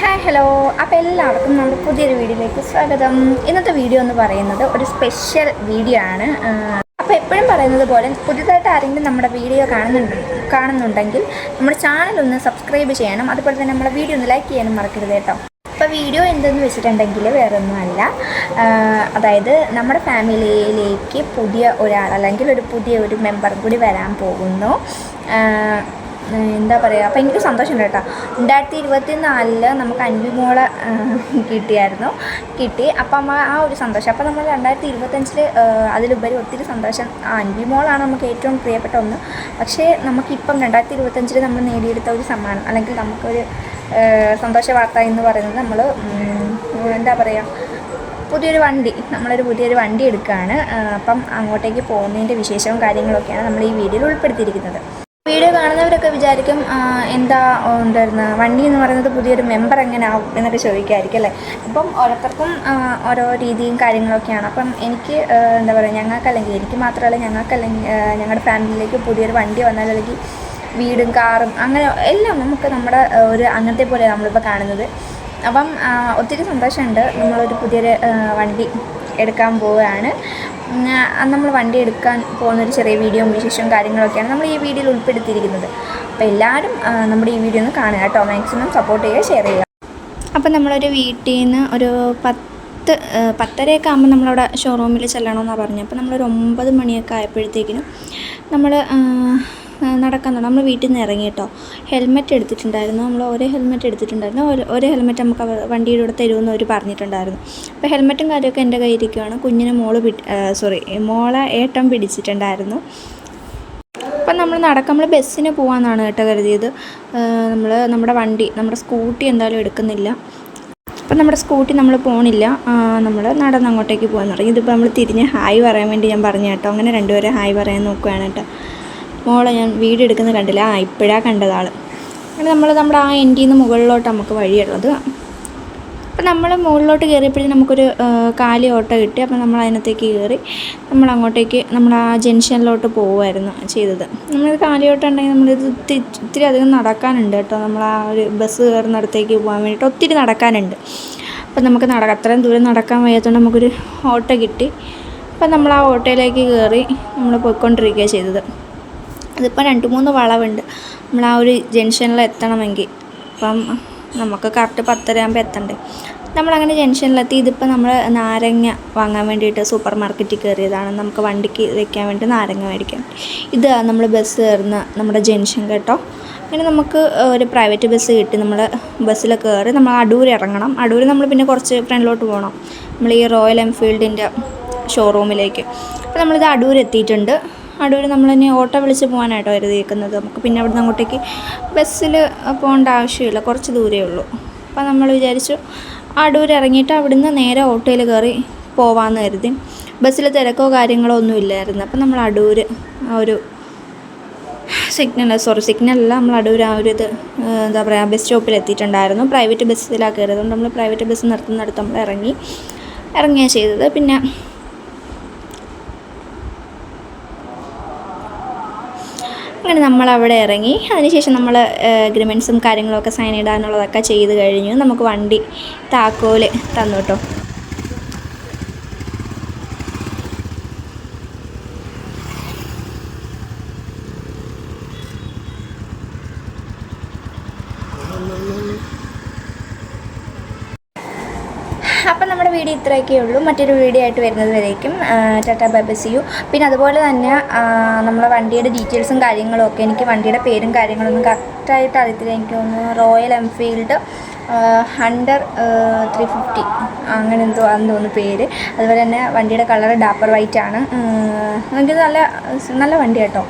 Hi hello. അപ്പോൾ എല്ലാവർക്കും നമ്മുടെ പുതിയൊരു വീഡിയോയിലേക്ക് സ്വാഗതം. ഇന്നത്തെ വീഡിയോ എന്ന് പറയുന്നത് ഒരു സ്പെഷ്യൽ വീഡിയോ ആണ്. അപ്പോൾ എപ്പോഴും പറയുന്നത് പോലെ പുതിയതായിട്ട് ആരെങ്കിലും നമ്മുടെ വീഡിയോ കാണുന്നുണ്ടെങ്കിൽ നമ്മുടെ ചാനൽ ഒന്ന് സബ്സ്ക്രൈബ് ചെയ്യണം. അതുപോലെ തന്നെ നമ്മുടെ വീഡിയോ ഒന്ന് ലൈക്ക് ചെയ്യാനും മറക്കരുത് കേട്ടോ. അപ്പോൾ വീഡിയോ എന്തെന്ന് വെച്ചിട്ടുണ്ടെങ്കിൽ വേറൊന്നുമല്ല, അതായത് നമ്മുടെ ഫാമിലിയിലേക്ക് പുതിയ ഒരാൾ അല്ലെങ്കിൽ പുതിയ ഒരു മെമ്പർ കൂടി വരാൻ പോകുന്നു. എന്താ പറയുക, അപ്പോൾ എനിക്ക് സന്തോഷമുണ്ട് കേട്ടോ. 2024 നമുക്ക് അൻവിമോളെ കിട്ടി. അപ്പം ആ ഒരു സന്തോഷം. അപ്പോൾ നമ്മൾ 2025 അതിലുപരി ഒത്തിരി സന്തോഷം. അൻവിമോളാണ് നമുക്ക് ഏറ്റവും പ്രിയപ്പെട്ട ഒന്ന്. പക്ഷേ നമുക്കിപ്പം 2025 നമ്മൾ നേടിയെടുത്ത ഒരു സമ്മാനം അല്ലെങ്കിൽ നമുക്കൊരു സന്തോഷ വാർത്ത എന്ന് പറയുന്നത് നമ്മൾ എന്താ പറയുക, നമ്മളൊരു പുതിയൊരു വണ്ടി എടുക്കുകയാണ്. അപ്പം അങ്ങോട്ടേക്ക് പോകുന്നതിൻ്റെ വിശേഷവും കാര്യങ്ങളൊക്കെയാണ് നമ്മൾ ഈ വീഡിയോയിൽ ഉൾപ്പെടുത്തിയിരിക്കുന്നത്. വീഡിയോ കാണുന്നവരൊക്കെ വിചാരിക്കും എന്തായിരുന്നു വണ്ടി എന്ന് പറയുന്നത് പുതിയൊരു മെമ്പർ എങ്ങനെ ആവും എന്നൊക്കെ ചോദിക്കുമായിരിക്കും അല്ലേ. അപ്പം ഓരോരുത്തർക്കും ഓരോ രീതിയും കാര്യങ്ങളൊക്കെയാണ്. അപ്പം എനിക്ക് എന്താ പറയുക, എനിക്ക് മാത്രമല്ല ഞങ്ങളുടെ ഫാമിലിയിലേക്ക് പുതിയൊരു വണ്ടി വന്നാൽ അല്ലെങ്കിൽ വീടും കാറും അങ്ങനെ എല്ലാം നമുക്ക് നമ്മുടെ ഒരു അങ്ങനത്തെ പോലെ നമ്മളിപ്പോൾ കാണുന്നത്. അപ്പം ഒത്തിരി സന്തോഷമുണ്ട്. നമ്മളൊരു പുതിയൊരു വണ്ടി എടുക്കാൻ പോവുകയാണ്. നമ്മൾ വണ്ടി എടുക്കാൻ പോകുന്നൊരു ചെറിയ വീഡിയോയും വിശേഷവും കാര്യങ്ങളൊക്കെയാണ് നമ്മൾ ഈ വീഡിയോയിൽ ഉൾപ്പെടുത്തിയിരിക്കുന്നത്. അപ്പോൾ എല്ലാവരും നമ്മുടെ ഈ വീഡിയോ ഒന്ന് കാണുക കേട്ടോ. മാക്സിമം സപ്പോർട്ട് ചെയ്യുക, ഷെയർ ചെയ്യുക. അപ്പോൾ നമ്മളൊരു വീട്ടിൽ നിന്ന് ഒരു 10:30 ആകുമ്പോൾ നമ്മളവിടെ ഷോറൂമിൽ ചെല്ലണമെന്നാണ് പറഞ്ഞത്. അപ്പോൾ നമ്മളൊരു 9 മണിയൊക്കെ ആയപ്പോഴത്തേക്കിനും നമ്മൾ നടക്കാൻ തുടങ്ങി. നമ്മൾ വീട്ടിൽ നിന്ന് ഇറങ്ങി കേട്ടോ. ഹെൽമെറ്റ് എടുത്തിട്ടുണ്ടായിരുന്നു. നമ്മൾ ഒരു ഹെൽമെറ്റ് നമുക്ക് വണ്ടിയുടെ കൂടെ തരുമെന്ന് അവർ പറഞ്ഞിട്ടുണ്ടായിരുന്നു. അപ്പോൾ ഹെൽമെറ്റും കാര്യമൊക്കെ എൻ്റെ കയ്യിരിക്കുകയാണ്. കുഞ്ഞിനെ മോളെ ഏട്ടൻ പിടിച്ചിട്ടുണ്ടായിരുന്നു. അപ്പം നമ്മൾ ബസ്സിന് പോകാമെന്നാണ് കേട്ടോ കരുതിയത്. നമ്മുടെ സ്കൂട്ടി എന്തായാലും എടുക്കുന്നില്ല. അപ്പം നമ്മുടെ സ്കൂട്ടി നമ്മൾ പോകണില്ല. നമ്മൾ നടന്ന് അങ്ങോട്ടേക്ക് പോകാൻ തുടങ്ങി. ഇതിപ്പോൾ നമ്മൾ തിരിഞ്ഞ് ഹായ് പറയാൻ വേണ്ടി ഞാൻ പറഞ്ഞു കേട്ടോ. അങ്ങനെ രണ്ടുപേരെ ഹായ് പറയാൻ നോക്കുകയാണ് കേട്ടോ. മോളെ ഞാൻ വീഡിയോ എടുക്കുന്നത് കണ്ടില്ല. ഇപ്പോഴാണ് കണ്ടതാൾ. അങ്ങനെ നമ്മുടെ ആ എൻഡിൽ നിന്ന് മുകളിലോട്ട് നമുക്ക് വഴിയുള്ളത്. അപ്പം നമ്മൾ മുകളിലോട്ട് കയറിയപ്പോഴത്തേക്കും നമുക്കൊരു കാലി ഓട്ടോ കിട്ടി. അപ്പം നമ്മൾ അതിനകത്തേക്ക് കയറി നമ്മൾ ആ ജംഗ്ഷനിലോട്ട് പോവുമായിരുന്നു ചെയ്തത്. നമ്മൾ കാലി ഓട്ടോ ഉണ്ടെങ്കിൽ നമ്മളിത് ഒത്തിരി അധികം നടക്കാനുണ്ട് കേട്ടോ. നമ്മൾ ആ ഒരു ബസ് കയറുന്നിടത്തേക്ക് പോകാൻ വേണ്ടിയിട്ട് ഒത്തിരി നടക്കാനുണ്ട്. അപ്പം നമുക്ക് അത്രയും ദൂരം നടക്കാൻ വയ്യാത്തതുകൊണ്ട് നമുക്കൊരു ഓട്ടോ കിട്ടി. അപ്പം നമ്മൾ ആ ഓട്ടോയിലേക്ക് കയറി നമ്മൾ പോയിക്കൊണ്ടിരിക്കുകയാണ് ചെയ്തത്. അതിപ്പോൾ 2-3 വളവുണ്ട് നമ്മൾ ആ ഒരു ജംഗ്ഷനിൽ എത്തണമെങ്കിൽ. അപ്പം നമുക്ക് കറക്റ്റ് 10:30 ആകുമ്പോൾ എത്തണ്ടേ. നമ്മളങ്ങനെ ജംഗ്ഷനിലെത്തി. ഇതിപ്പോൾ നമ്മൾ നാരങ്ങ വാങ്ങാൻ വേണ്ടിയിട്ട് സൂപ്പർ മാർക്കറ്റിൽ കയറിയതാണ്. നമുക്ക് വണ്ടിക്ക് വെക്കാൻ വേണ്ടി നാരങ്ങ മേടിക്കാൻ. ഇത് നമ്മൾ ബസ് കയറുന്ന നമ്മുടെ ജംഗ്ഷൻ കേട്ടോ. അങ്ങനെ നമുക്ക് ഒരു പ്രൈവറ്റ് ബസ് കിട്ടി. നമ്മൾ ബസ്സിൽ കയറി നമ്മൾ അടൂർ ഇറങ്ങണം. അടൂർ നമ്മൾ പിന്നെ കുറച്ച് ഫ്രണ്ടിലോട്ട് പോകണം, നമ്മൾ ഈ റോയൽ എൻഫീൽഡിൻ്റെ ഷോറൂമിലേക്ക്. അപ്പോൾ നമ്മളിത് അടൂർ എത്തിയിട്ടുണ്ട്. അടൂർ നമ്മളിനി ഓട്ടോ വിളിച്ച് പോകാനായിട്ടോ കരുതിയിരിക്കുന്നത്. നമുക്ക് പിന്നെ അവിടുന്ന് അങ്ങോട്ടേക്ക് ബസ്സിൽ പോകേണ്ട ആവശ്യമില്ല, കുറച്ച് ദൂരമേ ഉള്ളൂ. അപ്പോൾ നമ്മൾ വിചാരിച്ചു അടൂർ ഇറങ്ങിയിട്ട് അവിടുന്ന് നേരെ ഓട്ടോയിൽ കയറി പോവാമെന്ന് കരുതി. ബസ്സിൽ തിരക്കോ കാര്യങ്ങളോ ഒന്നും ഇല്ലായിരുന്നു. അപ്പോൾ നമ്മൾ അടൂർ ആ ഒരു സിഗ്നലല്ല, നമ്മൾ അടൂർ ആ ഒരു എന്താ പറയുക ബസ് സ്റ്റോപ്പിൽ എത്തിയിട്ടുണ്ടായിരുന്നു. പ്രൈവറ്റ് ബസ്സിലാണ് കയറിയത്. നമ്മൾ പ്രൈവറ്റ് ബസ് നിർത്തുന്നിടത്ത് നമ്മൾ ഇറങ്ങിയാണ് ചെയ്തത്. പിന്നെ അങ്ങനെ നമ്മളവിടെ ഇറങ്ങി. അതിനുശേഷം നമ്മൾ അഗ്രിമെൻറ്റ്സും കാര്യങ്ങളൊക്കെ സൈൻ ഇടാനുള്ളതൊക്കെ ചെയ്ത് കഴിഞ്ഞു. നമുക്ക് വണ്ടി താക്കോൽ തന്നു കേട്ടോ. അപ്പം നമ്മുടെ വീഡിയോ ഇത്രയൊക്കെ ഉള്ളൂ. മറ്റൊരു വീഡിയോ ആയിട്ട് വരുന്നത് വരേക്കും tata bye bye see you. പിന്നെ അതുപോലെ തന്നെ നമ്മളെ വണ്ടിയുടെ ഡീറ്റെയിൽസും കാര്യങ്ങളും ഒക്കെ, എനിക്ക് വണ്ടിയുടെ പേരും കാര്യങ്ങളൊന്നും കറക്റ്റായിട്ട് അറിയത്തില്ല. എനിക്ക് തോന്നുന്നു റോയൽ എൻഫീൽഡ് ഹണ്ടർ 350 അങ്ങനെ എന്തോ ആണെന്ന് തോന്നുന്നു പേര്. അതുപോലെ തന്നെ വണ്ടിയുടെ കളർ ഡാപ്പർ വൈറ്റ് ആണ്. എനിക്ക് നല്ല വണ്ടി കേട്ടോ.